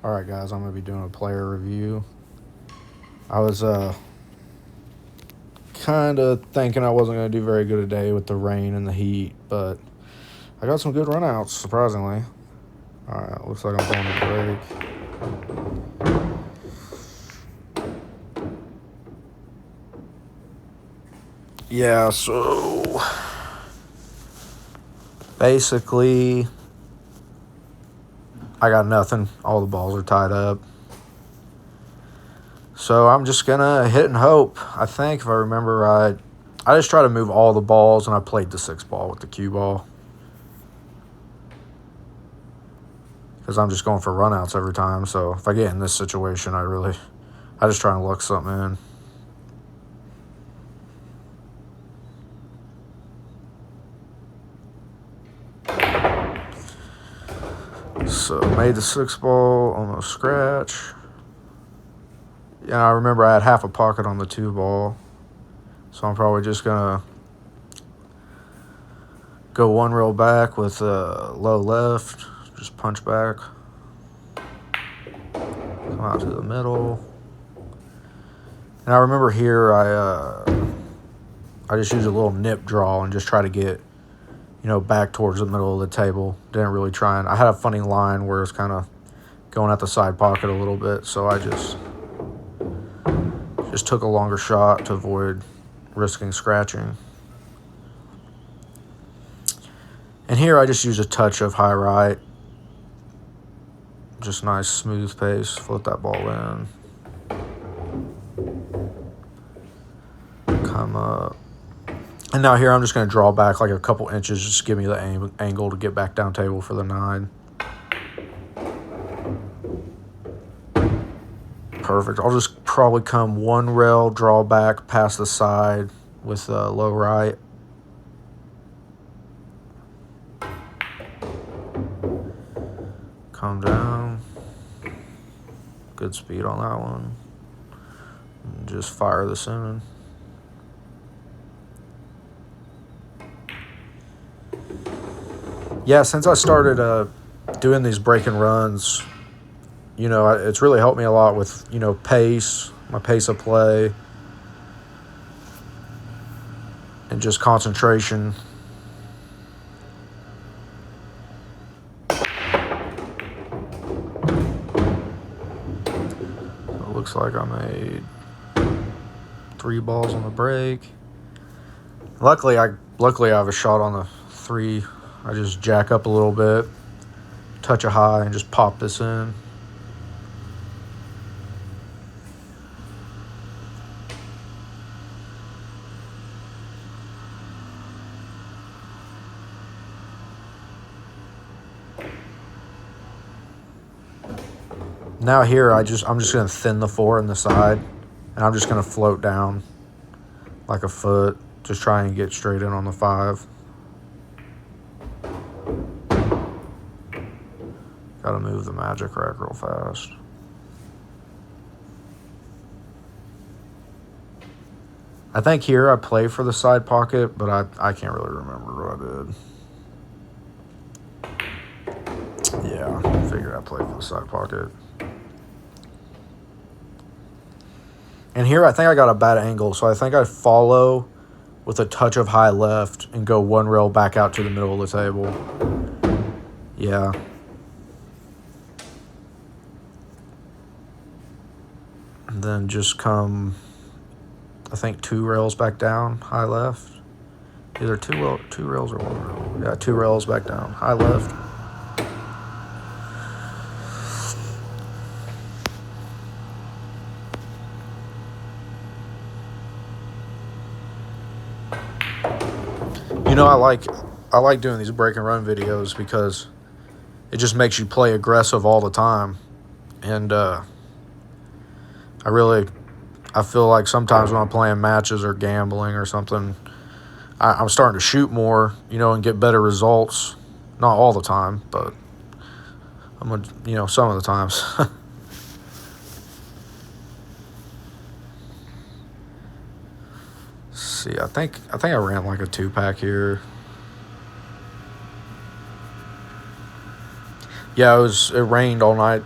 Alright guys, I'm going to be doing a player review. I was kind of thinking I wasn't going to do very good today with the rain and the heat, but I got some good runouts, surprisingly. Alright, looks like I'm going to break. Yeah, so basically I got nothing. All the balls are tied up. So I'm just going to hit and hope. I think if I remember right, I just try to move all the balls, and I played the 6 ball with the cue ball. Because I'm just going for runouts every time. So if I get in this situation, I just try and luck something in. So made the 6 ball, almost scratch. Yeah, I remember I had half a pocket on the 2 ball. So I'm probably just going to go one row back with a low left. Just punch back. Come out to the middle. And I remember here I just used a little nip draw and just try to get, back towards the middle of the table. Didn't really try, and I had a funny line where it's kind of going at the side pocket a little bit, so I just took a longer shot to avoid risking scratching. And here I just use a touch of high right. Just nice smooth pace. Float that ball in. Come up. And now here I'm just going to draw back like a couple inches. Just give me the angle to get back down table for the 9. Perfect. I'll just probably come one rail, draw back past the side with low right. Come down. Good speed on that one. And just fire this in. Yeah, since I started doing these breaking runs, it's really helped me a lot with, pace, my pace of play, and just concentration. So it looks like I made 3 balls on the break. Luckily I have a shot on the 3. I just jack up a little bit, touch a high, and just pop this in. Now here I'm just going to thin the 4 in the side, and I'm just going to float down like a foot, just try and get straight in on the 5. Got to move the magic rack real fast. I think here I play for the side pocket, but I can't really remember what I did. Yeah, I figured I played for the side pocket. And here I think I got a bad angle, so I think I follow with a touch of high left and go one rail back out to the middle of the table. Yeah. And then just come, I think, 2 rails back down, high left. Either 2 rails or 1 rail. Yeah, 2 rails back down, high left. I like doing these break and run videos because it just makes you play aggressive all the time. And I feel like sometimes when I'm playing matches or gambling or something, I'm starting to shoot more, and get better results. Not all the time, but some of the times. See, I think I ran like a 2-pack here. Yeah, it rained all night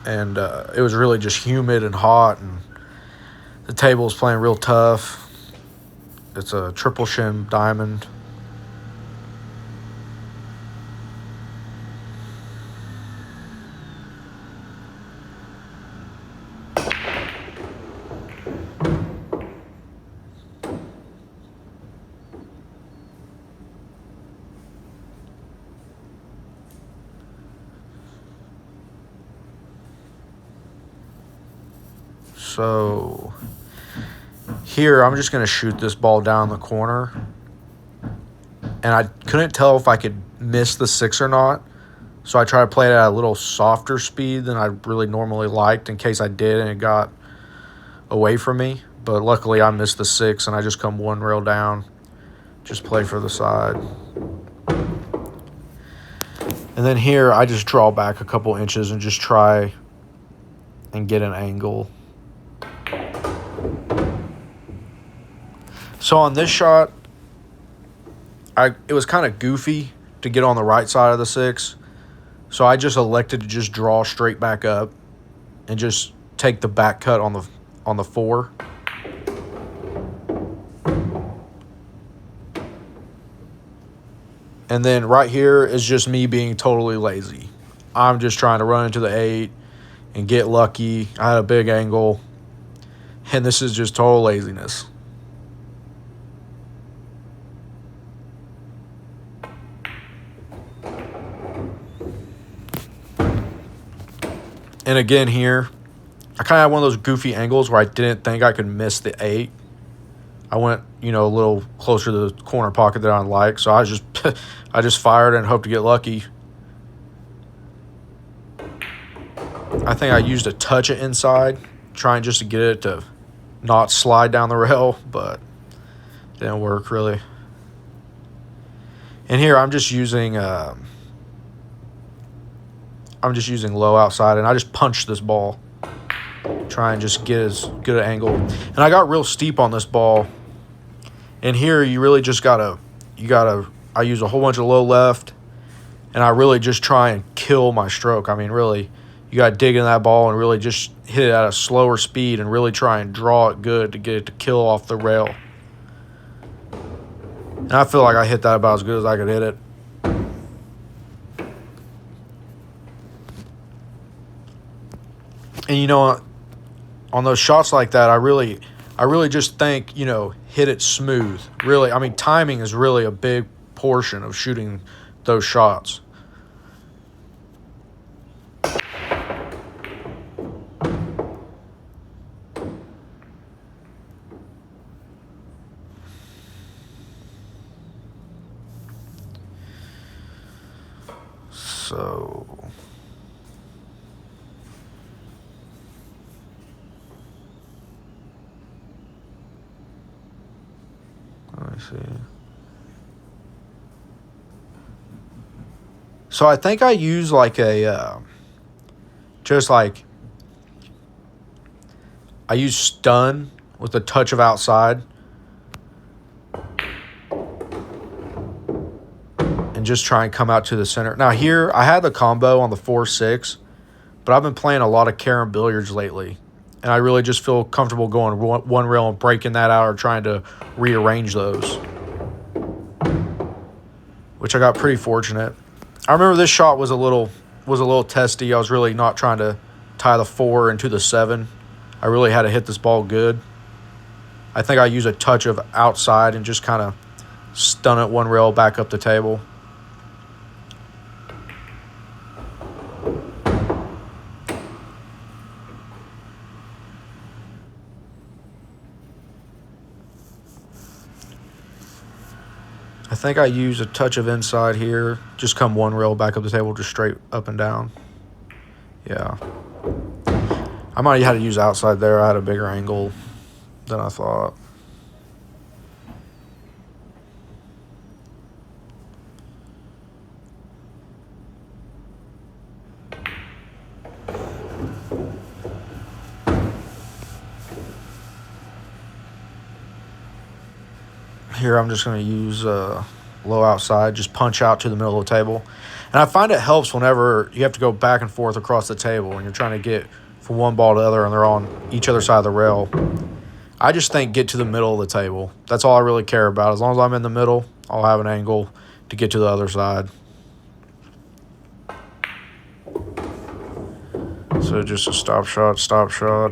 and it was really just humid and hot, and the table was playing real tough. It's a triple shim diamond. So here I'm just going to shoot this ball down the corner. And I couldn't tell if I could miss the 6 or not. So I tried to play it at a little softer speed than I really normally liked in case I did and it got away from me. But luckily I missed the 6 and I just come 1 rail down. Just play for the side. And then here I just draw back a couple inches and just try and get an angle. So on this shot, it was kind of goofy to get on the right side of the 6. So I just elected to just draw straight back up and just take the back cut on the 4. And then right here is just me being totally lazy. I'm just trying to run into the 8 and get lucky. I had a big angle. And this is just total laziness. And again here, I kind of had one of those goofy angles where I didn't think I could miss the 8. I went, a little closer to the corner pocket that I like. So I just fired and hoped to get lucky. I think I used a touch of inside, trying just to get it to not slide down the rail, but it didn't work really. And here I'm just using low outside, and I just punched this ball, try and just get as good an angle. And I got real steep on this ball. And here you really just I use a whole bunch of low left, and I really just try and kill my stroke. I mean, really, you got to dig in that ball and really just hit it at a slower speed and really try and draw it good to get it to kill off the rail. And I feel like I hit that about as good as I could hit it. And on those shots like that, I really just think, hit it smooth. Really, I mean, timing is really a big portion of shooting those shots. So let me see. So I think I use like I use stun with a touch of outside. And just try and come out to the center. Now here, I had the combo on the 4-6, but I've been playing a lot of carom billiards lately. And I really just feel comfortable going one rail and breaking that out or trying to rearrange those. Which I got pretty fortunate. I remember this shot was a little testy. I was really not trying to tie the 4 into the 7. I really had to hit this ball good. I think I use a touch of outside and just kind of stun it one rail back up the table. I think I use a touch of inside here. Just come one rail back up the table, just straight up and down. Yeah. I might have had to use outside there. I had a bigger angle than I thought. Here I'm just going to use low outside, just punch out to the middle of the table. And I find it helps whenever you have to go back and forth across the table and you're trying to get from one ball to the other and they're on each other side of the rail. I just think get to the middle of the table. That's all I really care about. As long as I'm in the middle, I'll have an angle to get to the other side. So just a stop shot, stop shot.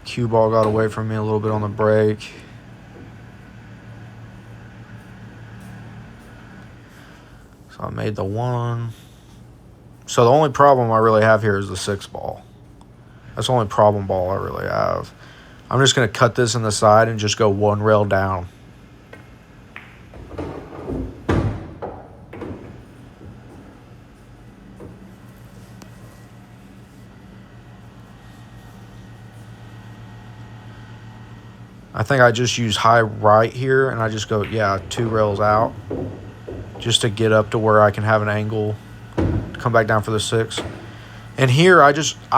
Cue ball got away from me a little bit on the break. So I made the 1. So the only problem I really have here is the 6 ball. That's the only problem ball I really have. I'm just going to cut this in the side and just go 1 rail down. I think I just use high right here, and I just go, 2 rails out just to get up to where I can have an angle to come back down for the 6. And here I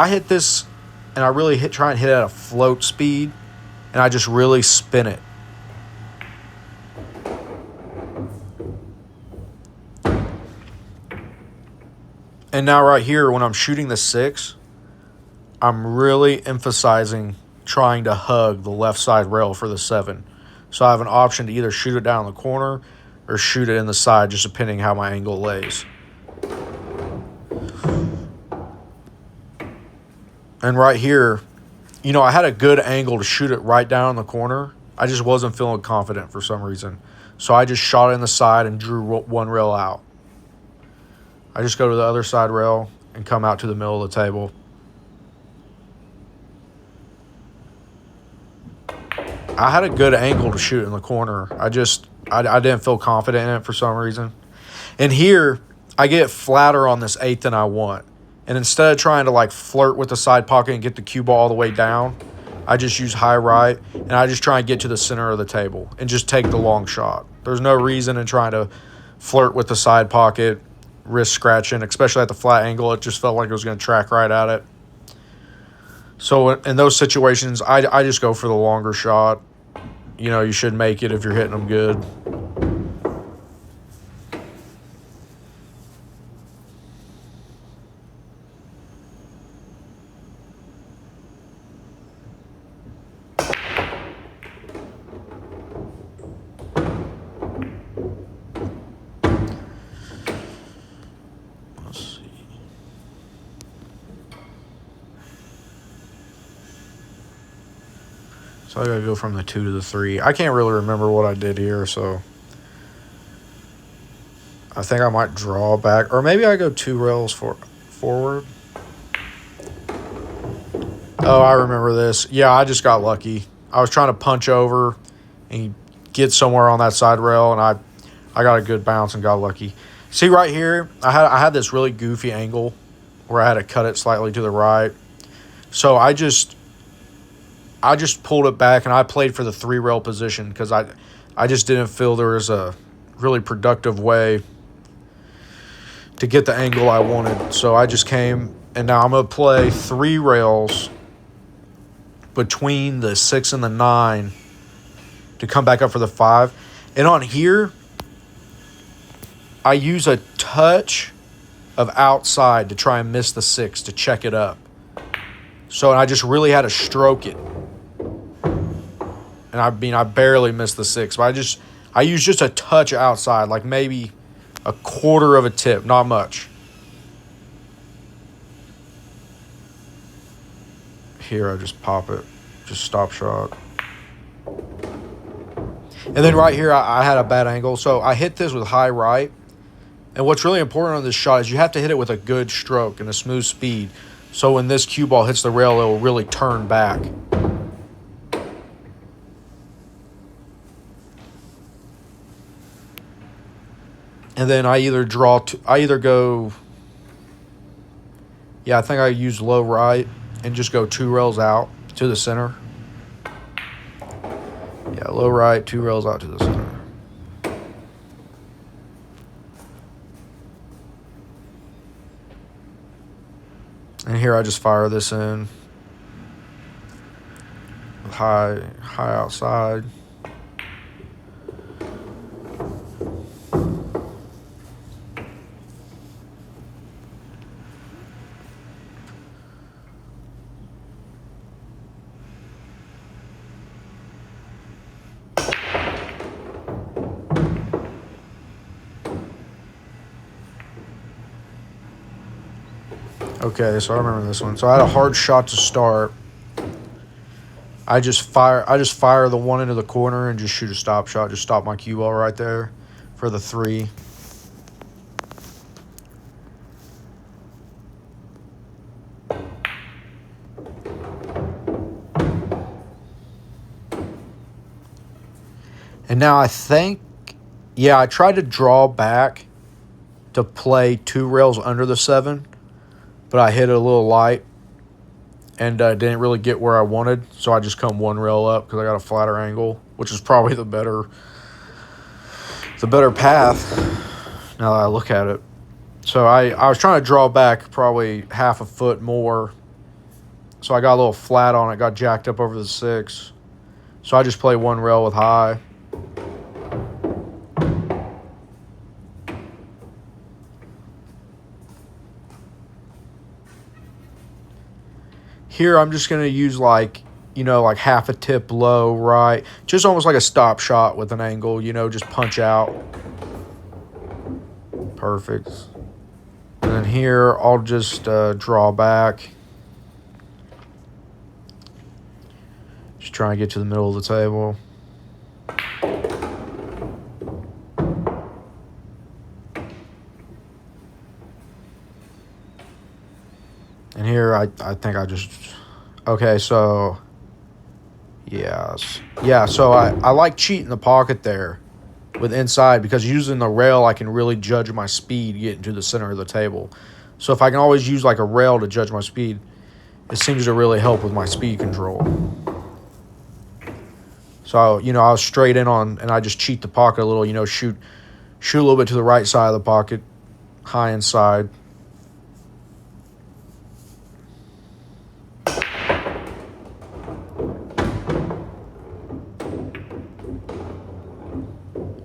hit this, and I really try and hit it at a float speed, and I just really spin it. And now right here, when I'm shooting the 6, I'm really emphasizing trying to hug the left side rail for the 7. So I have an option to either shoot it down in the corner or shoot it in the side, just depending how my angle lays. And right here, I had a good angle to shoot it right down in the corner. I just wasn't feeling confident for some reason. So I just shot it in the side and drew 1 rail out. I just go to the other side rail and come out to the middle of the table. I had a good angle to shoot in the corner. I didn't feel confident in it for some reason. And here, I get flatter on this 8 than I want. And instead of trying to flirt with the side pocket and get the cue ball all the way down, I just use high right, and I just try and get to the center of the table and just take the long shot. There's no reason in trying to flirt with the side pocket, risk scratching, especially at the flat angle. It just felt like it was going to track right at it. So in those situations, I just go for the longer shot. You should make it if you're hitting them good. Let's see. So I gotta go from the 2 to the 3. I can't really remember what I did here, so I think I might draw back. Or maybe I go 2 rails forward. Oh, I remember this. Yeah, I just got lucky. I was trying to punch over and get somewhere on that side rail, and I got a good bounce and got lucky. See right here, I had this really goofy angle where I had to cut it slightly to the right. So I just pulled it back, and I played for the 3 rail position because I just didn't feel there was a really productive way to get the angle I wanted. So I just came, and now I'm going to play 3 rails between the 6 and the 9 to come back up for the 5. And on here, I use a touch of outside to try and miss the 6 to check it up. So I just really had to stroke it. And I barely missed the 6, but I use just a touch outside, like maybe a quarter of a tip, not much. Here I just pop it, just stop shot. And then right here I had a bad angle, so I hit this with high right. And what's really important on this shot is you have to hit it with a good stroke and a smooth speed. So when this cue ball hits the rail, it will really turn back. And then I either go, I think I use low right and just go 2 rails out to the center. Yeah, low right, 2 rails out to the center. And here I just fire this in with high outside. Okay, so I remember this one. So I had a hard shot to start. I just fire the one into the corner and just shoot a stop shot. Just stop my cue ball right there for the 3. And now I think, yeah, I tried to draw back to play 2 rails under the 7, but I hit it a little light and didn't really get where I wanted. So I just come 1 rail up because I got a flatter angle, which is probably the better path now that I look at it. So I was trying to draw back probably half a foot more. So I got a little flat on it, got jacked up over the 6. So I just play 1 rail with high. Here I'm just going to use like half a tip low, right? Just almost like a stop shot with an angle, just punch out. Perfect. And then here I'll just draw back. Just trying to get to the middle of the table. And here I think I just... Okay, so... Yes. Yeah, so I like cheating the pocket there with inside because using the rail I can really judge my speed getting to the center of the table. So if I can always use like a rail to judge my speed, it seems to really help with my speed control. So, I was straight in on, and I just cheat the pocket a little, shoot a little bit to the right side of the pocket, high inside.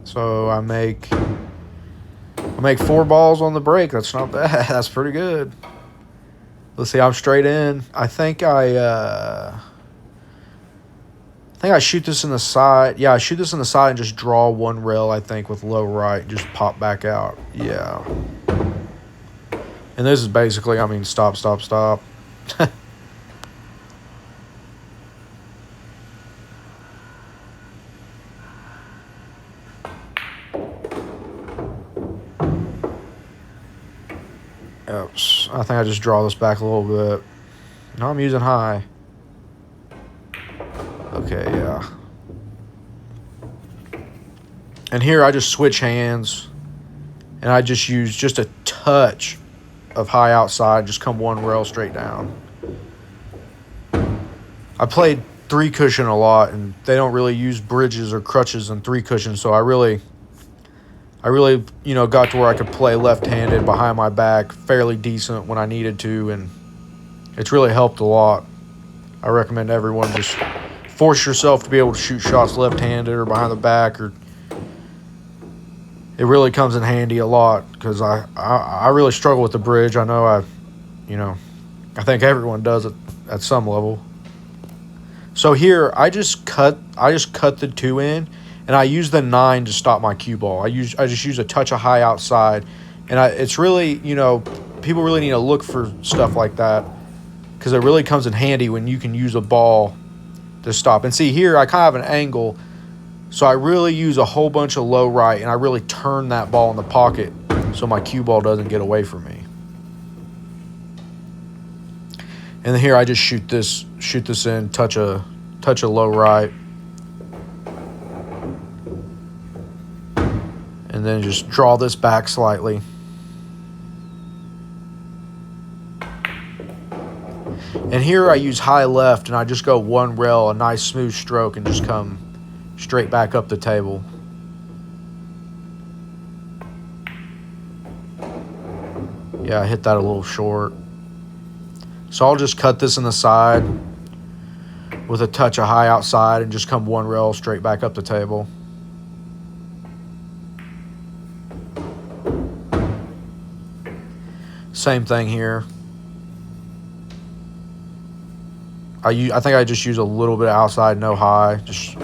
So I make 4 balls on the break. That's not bad. That's pretty good. Let's see. I'm straight in. I think I shoot this in the side. Yeah, I shoot this in the side and just draw 1 rail, I think, with low right. Just pop back out. Yeah. And this is basically, stop, stop, stop. Oops. I think I just draw this back a little bit. No, I'm using high. Okay, yeah. And here I just switch hands. And I just use just a touch of high outside. Just come 1 rail straight down. I played 3 cushion a lot. And they don't really use bridges or crutches in 3 cushion. So I really, got to where I could play left-handed behind my back fairly decent when I needed to, and it's really helped a lot. I recommend everyone just force yourself to be able to shoot shots left-handed or behind the back, or it really comes in handy a lot because I really struggle with the bridge. I know I think everyone does it at some level. So here I just cut the 2 in. And I use the 9 to stop my cue ball. I just use a touch of high outside. And it's really, people really need to look for stuff like that because it really comes in handy when you can use a ball to stop. And see here, I kind of have an angle. So I really use a whole bunch of low right, and I really turn that ball in the pocket so my cue ball doesn't get away from me. And then here I just shoot this in, touch a low right. And then just draw this back slightly. And here I use high left, and I just go 1 rail, a nice smooth stroke, and just come straight back up the table. Yeah, I hit that a little short. So I'll just cut this in the side with a touch of high outside and just come one rail straight back up the table. Same thing here. I think I just use a little bit of outside, no high. Just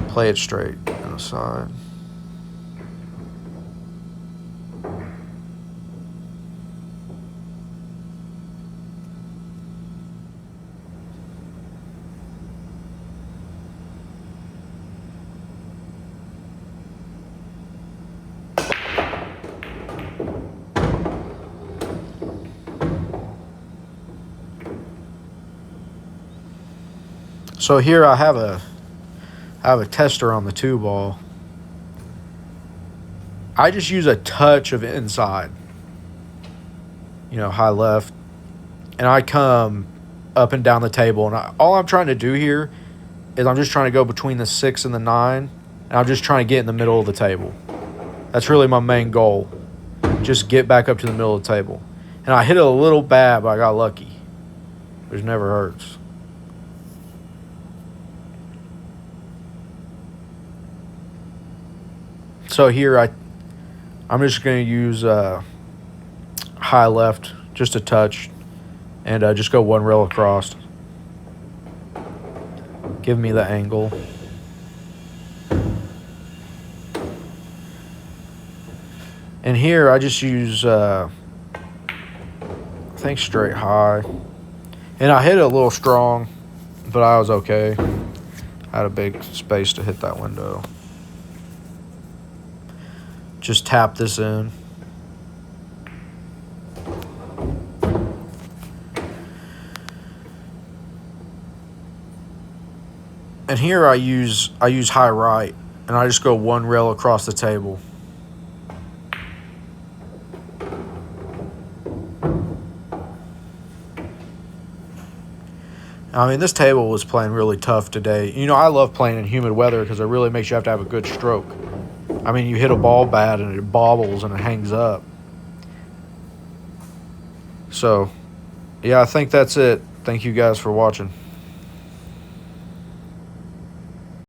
play it straight on the side. So here I have a tester on the 2-ball. I just use a touch of inside, high left, and I come up and down the table. And all I'm trying to do here is I'm just trying to go between the 6 and the 9, and I'm just trying to get in the middle of the table. That's really my main goal. Just get back up to the middle of the table. And I hit it a little bad, but I got lucky. Which never hurts. So here I'm just going to use high left, just a touch, and just go one rail across. Give me the angle. And here I just use, I think, straight high. And I hit it a little strong, but I was okay. I had a big space to hit that window. Just tap this in. And here I use high right, and I just go one rail across the table. I mean, this table was playing really tough today. I love playing in humid weather because it really makes you have to have a good stroke. I mean, you hit a ball bad and it bobbles and it hangs up. So, yeah, I think that's it. Thank you guys for watching.